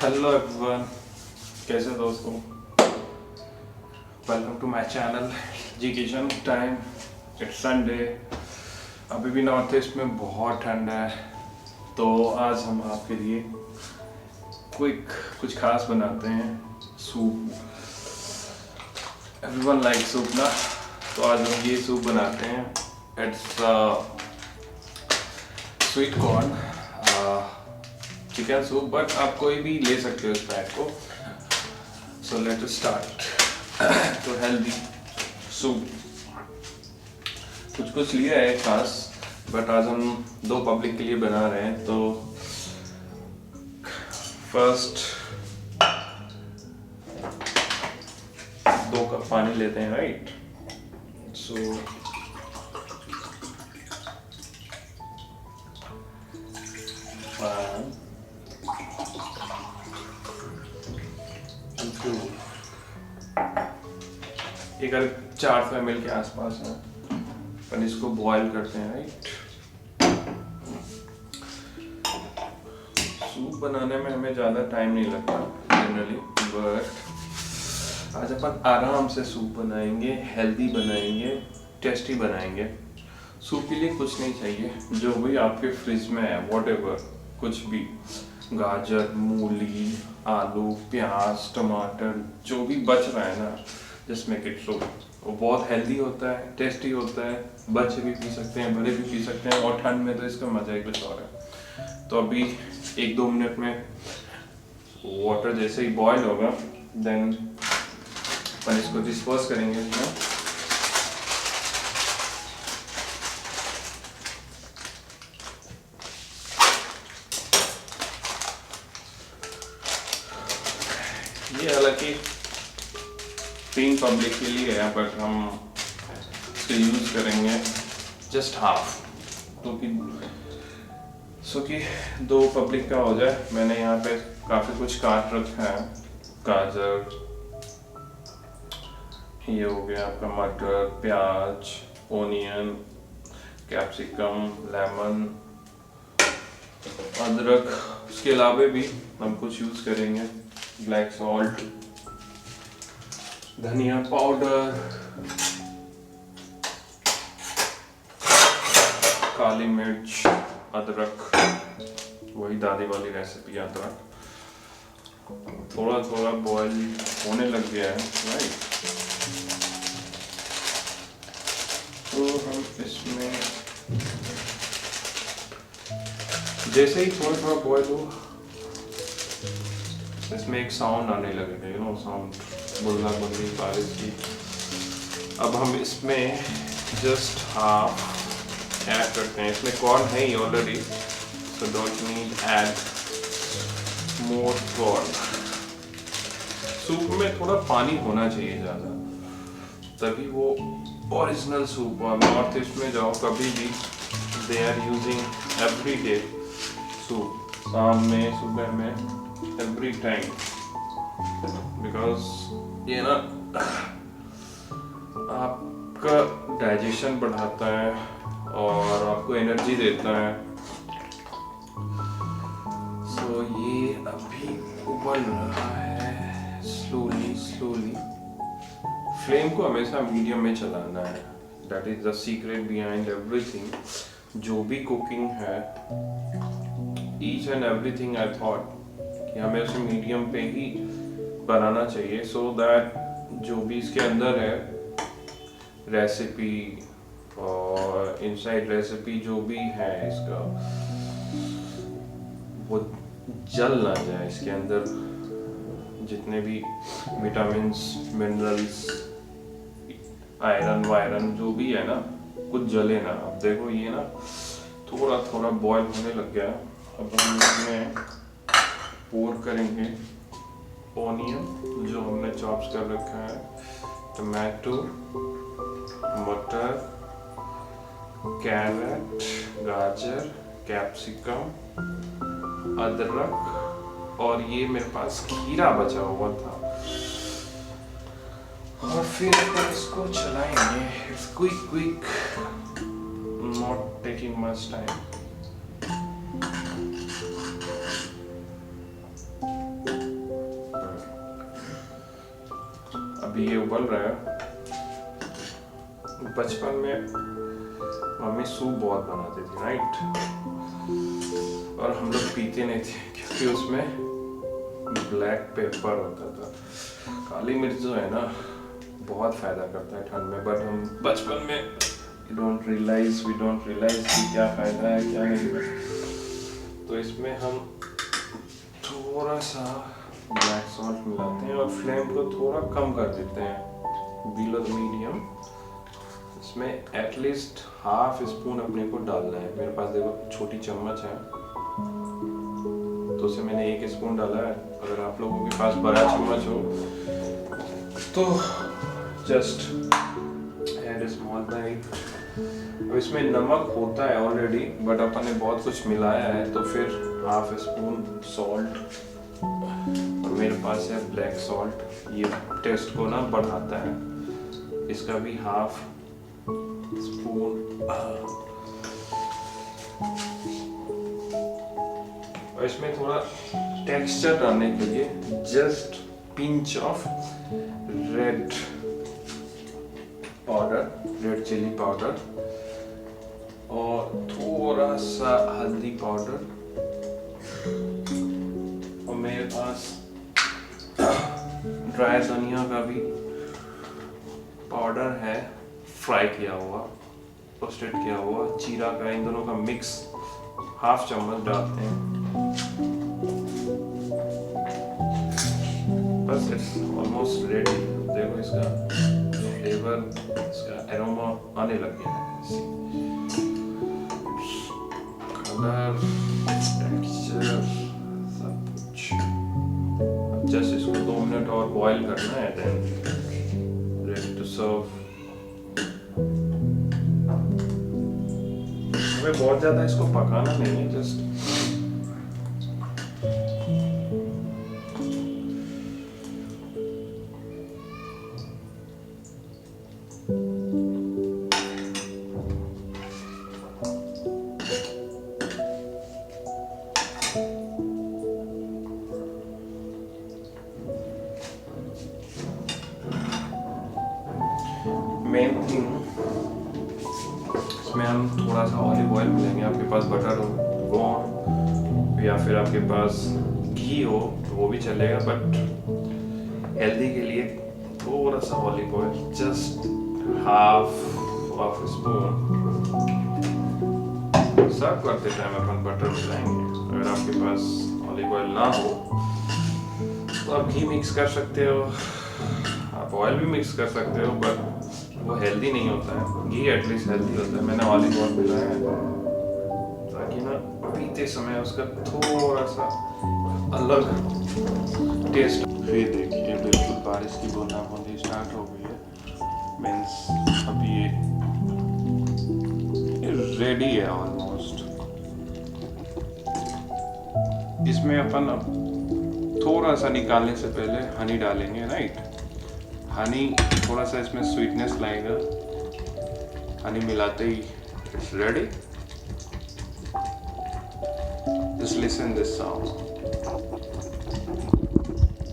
Hello everyone, कैसे हो दोस्तों। Welcome to my channel G kitchen time. It's Sunday. अभी भी नॉर्थ ईस्ट में बहुत ठंड है, तो आज हम आपके लिए क्विक कुछ खास बनाते हैं। सूप, एवरीवन लाइक सूप ना, तो आज हम ये सूप बनाते हैं। It's sweet corn chicken soup, but आप कोई भी ले सकते हो इस पैक को। So let us start. तो हेल्दी सूप कुछ लिया है खास, बट आज हम दो पब्लिक के लिए बना रहे हैं। तो फर्स्ट 2 कप पानी लेते हैं, राइट। सो एक 400 ml के आसपास है, पर इसको बॉईल करते हैं, राइट। सूप बनाने में हमें ज़्यादा टाइम नहीं लगता जनरली, बट आज अपन आराम से सूप बनाएंगे, हेल्दी बनाएंगे, टेस्टी बनाएंगे। सूप के लिए कुछ नहीं चाहिए, जो भी आपके फ्रिज में है, व्हाटएवर, कुछ भी, गाजर, मूली, आलू, प्याज, टमाटर, जो भी बच रहा है ना, जस्ट मेक इट सूप। वो बहुत हेल्दी होता है, टेस्टी होता है, बच्चे भी पी सकते हैं, बड़े भी पी सकते हैं, और ठंड में तो इसका मजा ही कुछ और है। तो अभी 1-2 मिनट में वाटर जैसे ही बॉईल होगा, देन अपन इसको डिस्पर्स करेंगे इसमें। ये हालांकि 3 पब्लिक के लिए है, बट हम इसका यूज करेंगे जस्ट हाफ, सो कि 2 पब्लिक का हो जाए। मैंने यहाँ पे काफी कुछ काट रखा है। गाजर, ये हो गया आपका मटर, प्याज, ओनियन, कैप्सिकम, लेमन, अदरक। उसके अलावा भी हम कुछ यूज करेंगे, ब्लैक सॉल्ट, धनिया पाउडर, काली मिर्च, अदरक, वही दादी वाली रेसिपी अदरक। थोड़ा थोड़ा बॉईल होने लग गया है, राइट। तो हम इसमें जैसे ही थोड़ा थोड़ा बॉईल हो, इसमें एक साउंड आने लगेगा, यू नो, साउंड, बुल्ला बुल्ली बारिश की। अब हम इसमें जस्ट हाफ ऐड करते हैं। इसमें कॉर्न है ही already, so don't need add more corn. Soup में थोड़ा पानी होना चाहिए ज़्यादा, तभी वो ओरिजिनल सूप हो। नॉर्थ ईस्ट में जाओ कभी भी, they are using every day soup, शाम में, सुबह में, एवरी टाइम, बिकॉज ये ना आपका डाइजेशन बढ़ाता है और आपको एनर्जी देता है। सो ये अभी उबल रहा है स्लोली स्लोली। फ्लेम को हमेशा मीडियम में चलाना है, that is the secret behind everything. जो भी कुकिंग है, each and everything, I thought कि हमें उसे मीडियम पे ही बनाना चाहिए, सो दैट जो भी इसके अंदर है रेसिपी और इनसाइड रेसिपी जो भी है इसका, वो जल ना जाए। इसके अंदर जितने भी विटामिन्स, मिनरल्स, आयरन वायरन जो भी है ना, कुछ जले ना। अब देखो ये ना थोड़ा थोड़ा बॉईल होने लग गया। अब हम इसमें पोर करेंगे ओनियन जो हमने चॉप्स कर रखा है, टमाटो, मटर, कैरेट, गाजर, कैप्सिकम, अदरक, और ये मेरे पास खीरा बचा हुआ था। और फिर इसको चलाएंगे। It's quick, not taking much time. अभी ये उबल रहा है। बचपन में मम्मी सूप बहुत बनाती थी, राइट, और हम लोग पीते नहीं थे क्योंकि उसमें ब्लैक पेपर होता था। काली मिर्च जो है ना बहुत फायदा करता है ठंड में, बट हम बचपन में वी डोंट रियलाइज कि क्या फायदा है क्या नहीं है। तो इसमें हम थोड़ा सा ब्लैक सॉल्ट मिलाते हैं और फ्लेम को थोड़ा कम कर देते हैं, बिलो द मीडियम। इसमें एटलीस्ट हाफ स्पून अपने को डालना है। मेरे पास देखो छोटी चम्मच है तो उसे मैंने 1 स्पून डाला है। अगर आप लोगों के पास बड़ा चम्मच हो तो जस्ट ऐड स्मॉल बाइट। अब इसमें नमक होता है ऑलरेडी, बट अपन ने बहुत कुछ मिलाया है तो फिर हाफ स्पून सॉल्ट, और मेरे पास है ब्लैक सॉल्ट, ये टेस्ट को ना बढ़ाता है। इसका भी हाफ स्पून। और इसमें थोड़ा टेक्सचर डालने के लिए just pinch of red powder, red chilli powder, और थोड़ा सा हल्दी पाउडर, और मेरे पास ड्राई धनिया का भी पाउडर है, फ्राई किया हुआ, रोस्टेड किया हुआ, जीरा का, इन दोनों का मिक्स हाफ चम्मच डालते हैं। बस इट्स ऑलमोस्ट रेडी। देखो इसका फ्लेवर, इसका एरोमा आने लग गया है, कलर, टेक्सचर, सब कुछ। अब जस्ट इसको 2 मिनट और बॉईल करना है, देन रेडी टू सर्व। हमें बहुत ज्यादा इसको पकाना नहीं है, जस्ट मेन थिंग इसमें हम थोड़ा सा ऑलिव ऑयल मिलेंगे। आपके पास बटर हो वो, या फिर आपके पास घी हो तो वो भी चलेगा, बट हेल्दी के लिए थोड़ा सा olive oil, just half spoon. Serve करते टाइम अपन बटर मिलाएंगे। अगर आपके पास ऑलिव ऑयल ना हो तो आप घी मिक्स कर सकते हो, आप ऑयल भी मिक्स कर सकते हो, बट वो हेल्दी नहीं होता है। घी एटलीस्ट हेल्दी होता है। मैंने ऑलिव ऑयल मिलाया है ताकि ना पीते समय उसका थोड़ा सा अलग टेस्ट। ये देखिए बिल्कुल बारिश की बूंदाबांदी स्टार्ट हो गई है, मीन्स अभी ये रेडी है ऑलमोस्ट। इसमें अपन थोड़ा सा निकालने से पहले हनी डालेंगे, राइट। हनी थोड़ा सा इसमें स्वीटनेस लाएगा। हनी मिलाते ही it's ready. Just listen this sound,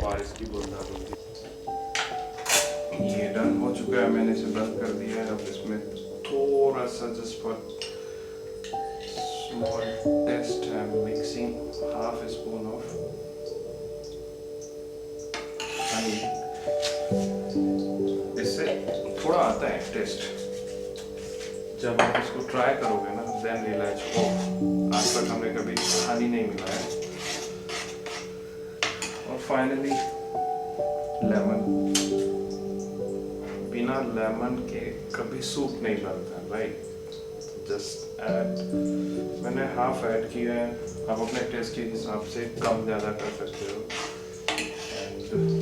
बारिश की बूंदाबांदी। ये डन हो चुका है, मैंने इसे बंद कर दिया है। अब इसमें थोड़ा सा just for small taste I am mixing half spoon of honey. इससे थोड़ा आता है टेस्ट। जब आप इसको ट्राई करोगे ना, देन रियलाइज ओ आज तक हमने कभी हनी नहीं मिलाया। और फाइनली लेमन। बिना लेमन के कभी सूप नहीं बनता, राइट। जस्ट ऐड, मैंने हाफ ऐड किया है, आप अपने टेस्ट के हिसाब से कम ज़्यादा कर सकते हो। एंड